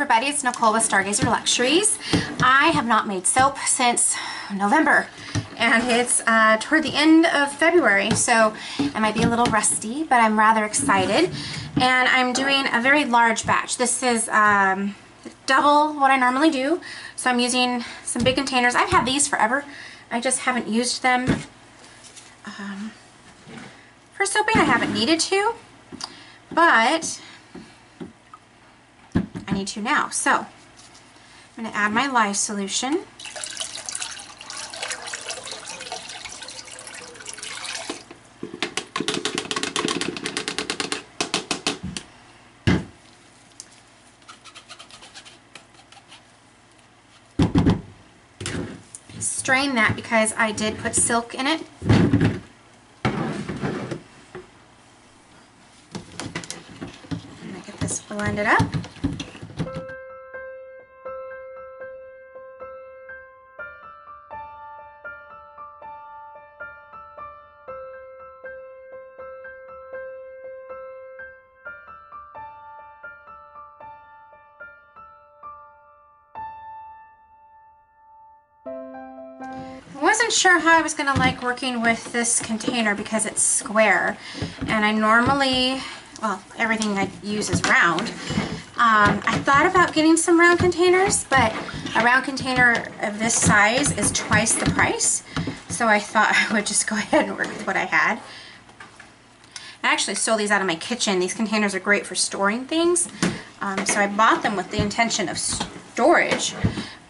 everybody, it's Nicole with Stargazer Luxuries. I have not made soap since November, and it's toward the end of February, so I might be a little rusty, but I'm rather excited. And I'm doing a very large batch. This is double what I normally do, so I'm using some big containers. I've had these forever. I just haven't used them for soaping. I haven't needed to, but I need to now. So I'm going to add my lye solution. Strain that because I did put silk in it. And I get this blended up. I wasn't sure how I was going to like working with this container because it's square, and I normally, well, everything I use is round. I thought about getting some round containers, but a round container of this size is twice the price, so I thought I would just go ahead and work with what I had. I actually stole these out of my kitchen. These containers are great for storing things, so I bought them with the intention of storage,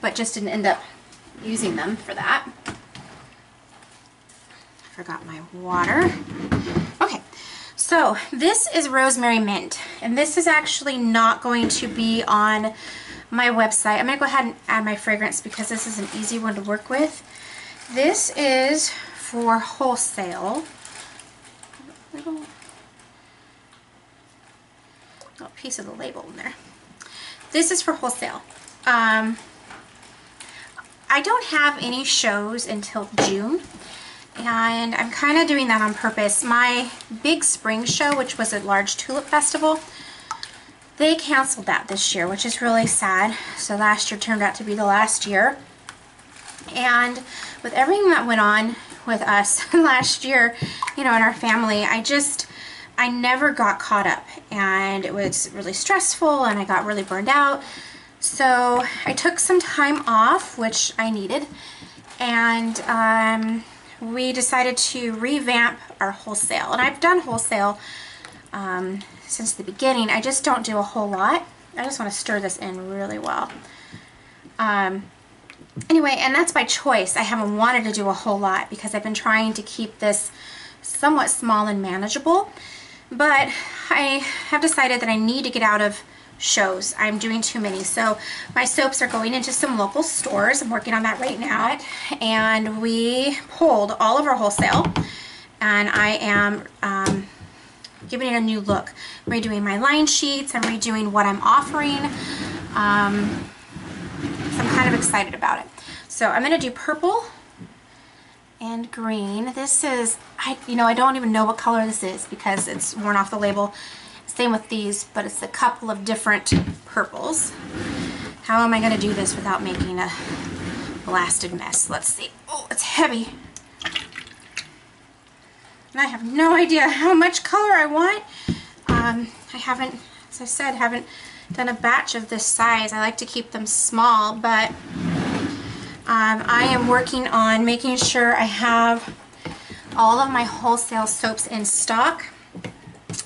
but just didn't end up using them for that. I forgot my water. Okay, so this is Rosemary Mint, and this is actually not going to be on my website. I'm going to go ahead and add my fragrance because this is an easy one to work with. This is for wholesale. Little piece of the label in there. This is for wholesale. I don't have any shows until June, and I'm kind of doing that on purpose. My big spring show, which was a large tulip festival, they canceled that this year, which is really sad. So last year turned out to be the last year. And with everything that went on with us last year, you know, in our family, I never got caught up, and it was really stressful, and I got really burned out. So I took some time off, which I needed, and we decided to revamp our wholesale. And I've done wholesale since the beginning. I just don't do a whole lot. I just want to stir this in really well. Anyway, and that's by choice. I haven't wanted to do a whole lot because I've been trying to keep this somewhat small and manageable. But I have decided that I need to get out of shows. I'm doing too many. So my soaps are going into some local stores. I'm working on that right now. And we pulled all of our wholesale, and I am giving it a new look. I'm redoing my line sheets. I'm redoing what I'm offering. So I'm kind of excited about it. So I'm going to do purple and green. This is, I don't even know what color this is because it's worn off the label. Same with these, but it's a couple of different purples. How am I going to do this without making a blasted mess? Let's see. Oh, it's heavy. And I have no idea how much color I want. I haven't, as I said, haven't done a batch of this size. I like to keep them small, but I am working on making sure I have all of my wholesale soaps in stock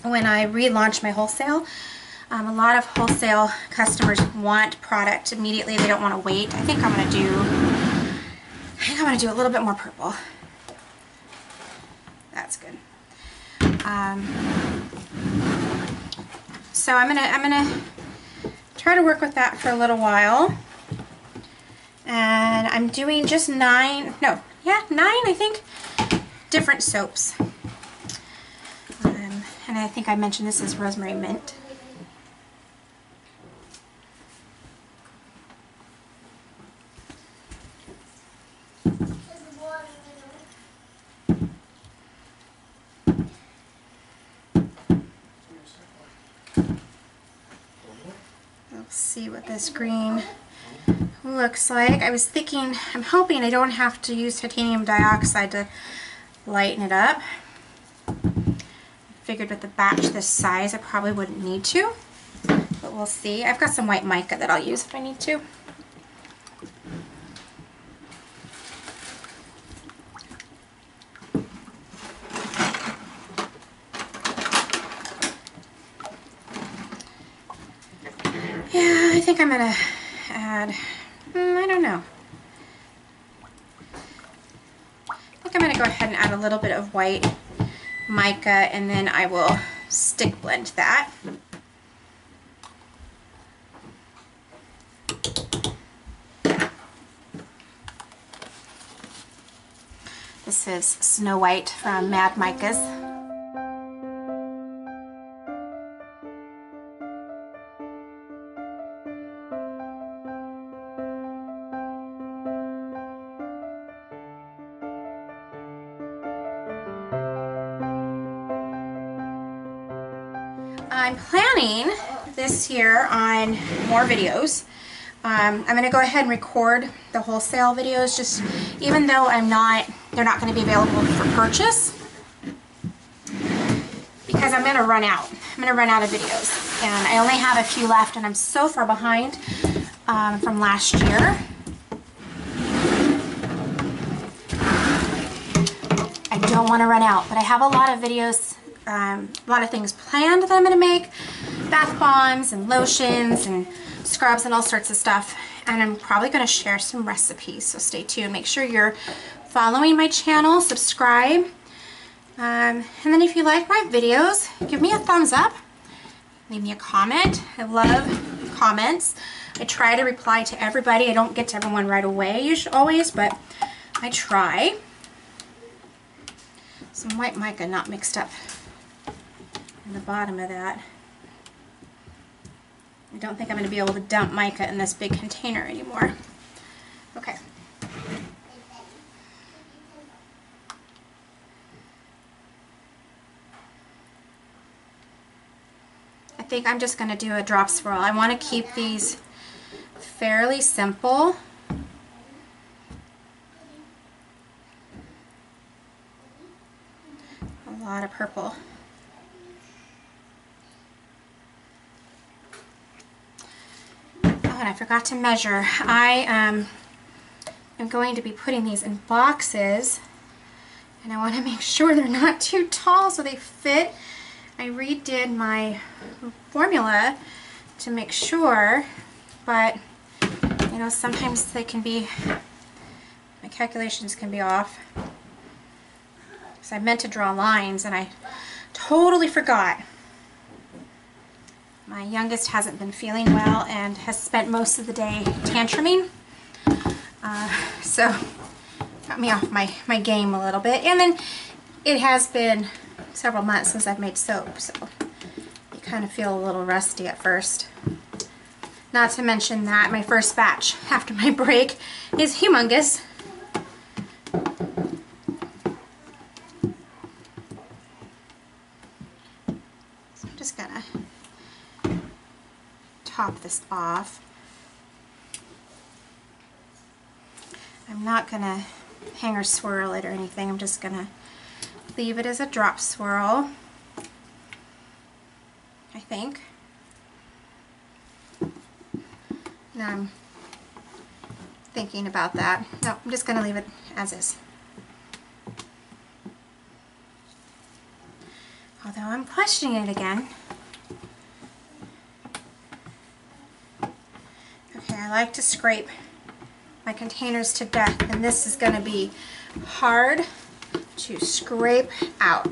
when I relaunch my wholesale. A lot of wholesale customers want product immediately. They don't want to wait. I think I'm going to do a little bit more purple. That's good. So I'm gonna try to work with that for a little while. And I'm doing just 9, I think, different soaps. And I think I mentioned this is Rosemary Mint. See what this green looks like. I was thinking, I'm hoping I don't have to use titanium dioxide to lighten it up. Figured with a batch this size I probably wouldn't need to, but we'll see. I've got some white mica that I'll use if I need to. Yeah, I think I'm gonna add, I don't know. I think I'm gonna go ahead and add a little bit of white mica, and then I will stick blend that. This is Snow White from Mad Micas. I'm planning this year on more videos. I'm going to go ahead and record the wholesale videos, just even though they're not going to be available for purchase, because I'm going to run out. I'm going to run out of videos, and I only have a few left, and I'm so far behind from last year. I don't want to run out, but I have a lot of videos, a lot of things planned that I'm going to make, bath bombs and lotions and scrubs and all sorts of stuff, and I'm probably going to share some recipes, so stay tuned. Make sure you're following my channel, subscribe, and then if you like my videos, give me a thumbs up, leave me a comment. I love comments. I try to reply to everybody. I don't get to everyone right away always, but I try. Some white mica not mixed up in the bottom of that. I don't think I'm going to be able to dump mica in this big container anymore. Okay. I think I'm just going to do a drop swirl. I want to keep these fairly simple. A lot of purple. I forgot to measure. I am going to be putting these in boxes, and I want to make sure they're not too tall so they fit. I redid my formula to make sure, but you know, sometimes they can be, my calculations can be off. So I meant to draw lines and I totally forgot. My youngest hasn't been feeling well and has spent most of the day tantruming, so got me off my game a little bit. And then it has been several months since I've made soap, so you kind of feel a little rusty at first. Not to mention that my first batch after my break is humongous. So I'm just gonna top this off. I'm not gonna hang or swirl it or anything. I'm just gonna leave it as a drop swirl, I think. Now I'm thinking about that. No, I'm just gonna leave it as is. Although I'm questioning it again. I like to scrape my containers to death, and this is going to be hard to scrape out,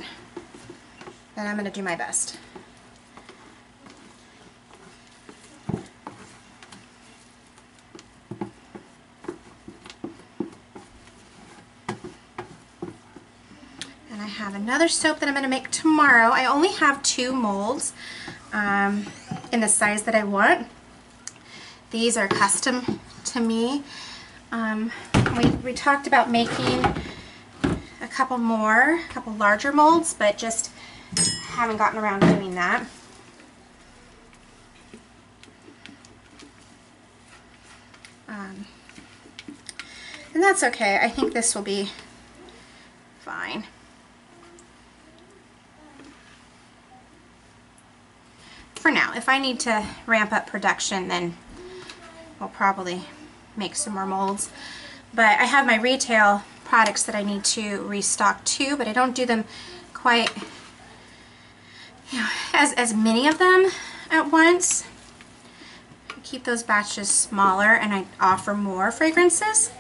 but I'm going to do my best. And I have another soap that I'm going to make tomorrow. I only have 2 molds in the size that I want. These are custom to me. We talked about making a couple larger molds, but just haven't gotten around to doing that. And that's okay. I think this will be fine. For now, if I need to ramp up production, then we'll probably make some more molds. But I have my retail products that I need to restock too, but I don't do them quite, as many of them at once. I keep those batches smaller and I offer more fragrances.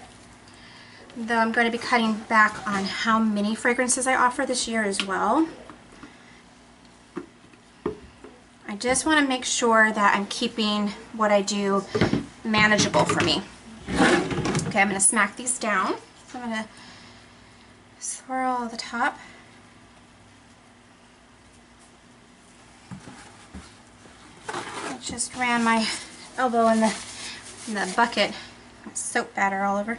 Though I'm going to be cutting back on how many fragrances I offer this year as well. I just want to make sure that I'm keeping what I do manageable for me. Okay, I'm going to smack these down. So I'm going to swirl the top. I just ran my elbow in the bucket. Soap batter all over.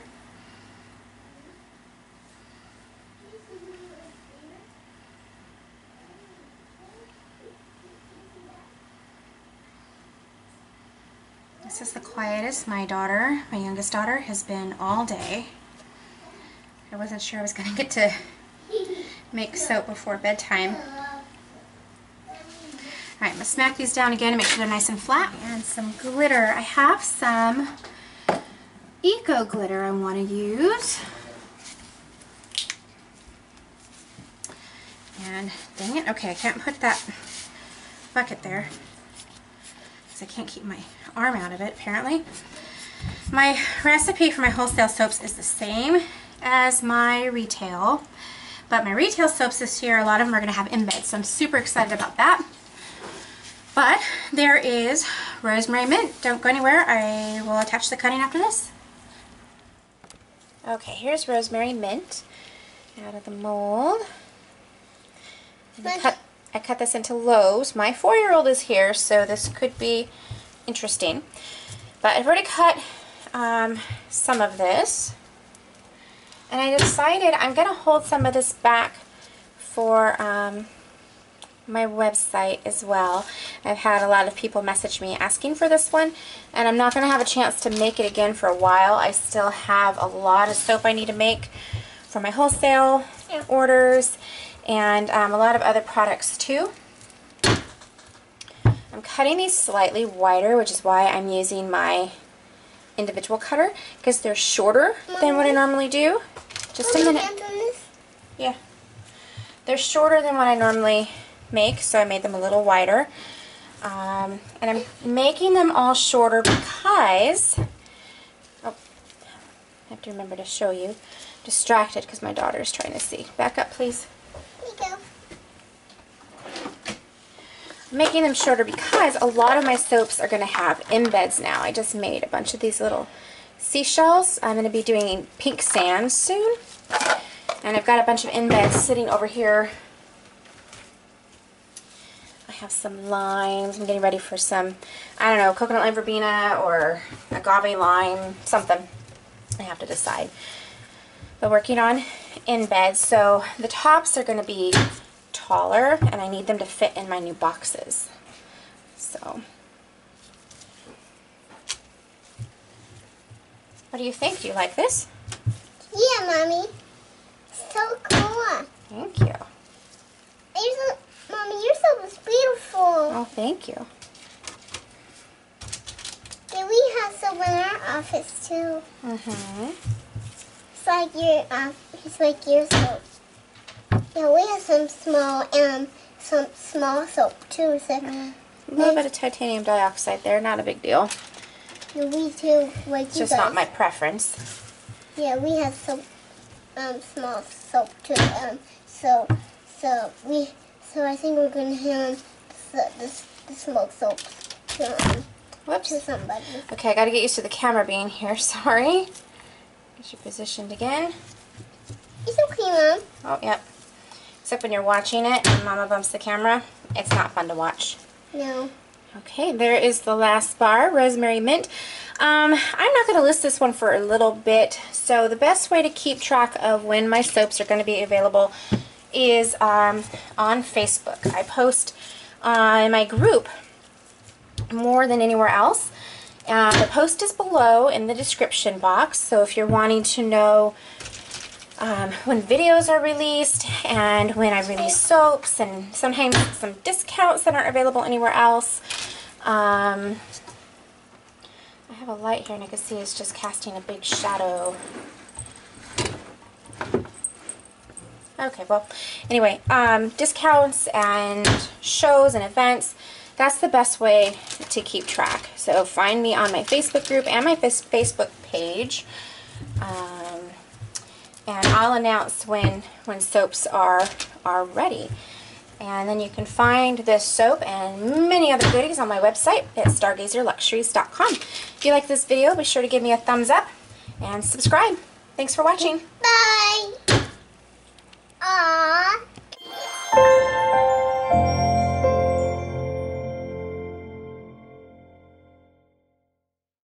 This is the quietest my youngest daughter, has been all day. I wasn't sure I was going to get to make soap before bedtime. Alright, I'm going to smack these down again and make sure they're nice and flat. And some glitter. I have some eco glitter I want to use. And dang it, okay, I can't put that bucket there because I can't keep my arm out of it apparently. My recipe for my wholesale soaps is the same as my retail, but my retail soaps this year, a lot of them are going to have embeds, so I'm super excited about that. But there is rosemary mint. Don't go anywhere. I will attach the cutting after this. Okay, here's rosemary mint out of the mold. I cut this into loaves. My 4-year-old is here, so this could be interesting. But I've already cut some of this. And I decided I'm going to hold some of this back for my website as well. I've had a lot of people message me asking for this one, and I'm not going to have a chance to make it again for a while. I still have a lot of soap I need to make for my wholesale orders and a lot of other products too. I'm cutting these slightly wider, which is why I'm using my individual cutter, because they're shorter than what I normally do. Just a minute. Yeah. They're shorter than what I normally make, so I made them a little wider. And I'm making them all shorter because, oh, I have to remember to show you. Distracted because my daughter's trying to see. Back up, please. Here you go. I'm making them shorter because a lot of my soaps are going to have embeds now. I just made a bunch of these little seashells. I'm going to be doing pink sand soon. And I've got a bunch of embeds sitting over here. I have some limes. I'm getting ready for some, I don't know, coconut lime verbena or agave lime, something. I have to decide. But working on embeds. So the tops are going to be taller, and I need them to fit in my new boxes. So, what do you think? Do you like this? Yeah, Mommy. So cool. Thank you. Mommy, your soap is beautiful. Oh, thank you. Yeah, we have soap in our office too. It's like your soap. Yeah, we have some small soap too. So A little bit of titanium dioxide there, not a big deal. Yeah, we too. Like It's just not my preference. Yeah, we have some small soap too. So I think we're gonna hand the small soap to somebody. Okay, I gotta get used to the camera being here. Sorry. Get you positioned again. It's okay, Mom. Oh, yep. Except when you're watching it and Mama bumps the camera, it's not fun to watch. No. Okay, there is the last bar, Rosemary Mint. I'm not going to list this one for a little bit, so the best way to keep track of when my soaps are going to be available is on Facebook. I post in my group more than anywhere else, The post is below in the description box, so if you're wanting to know when videos are released and when I release soaps and sometimes some discounts that aren't available anywhere else. I have a light here and I can see it's just casting a big shadow. Okay, well, anyway, discounts and shows and events, that's the best way to keep track. So find me on my Facebook group and my Facebook page. And I'll announce when soaps are ready. And then you can find this soap and many other goodies on my website at stargazerluxuries.com. If you like this video, be sure to give me a thumbs up and subscribe. Thanks for watching. Bye. Aww.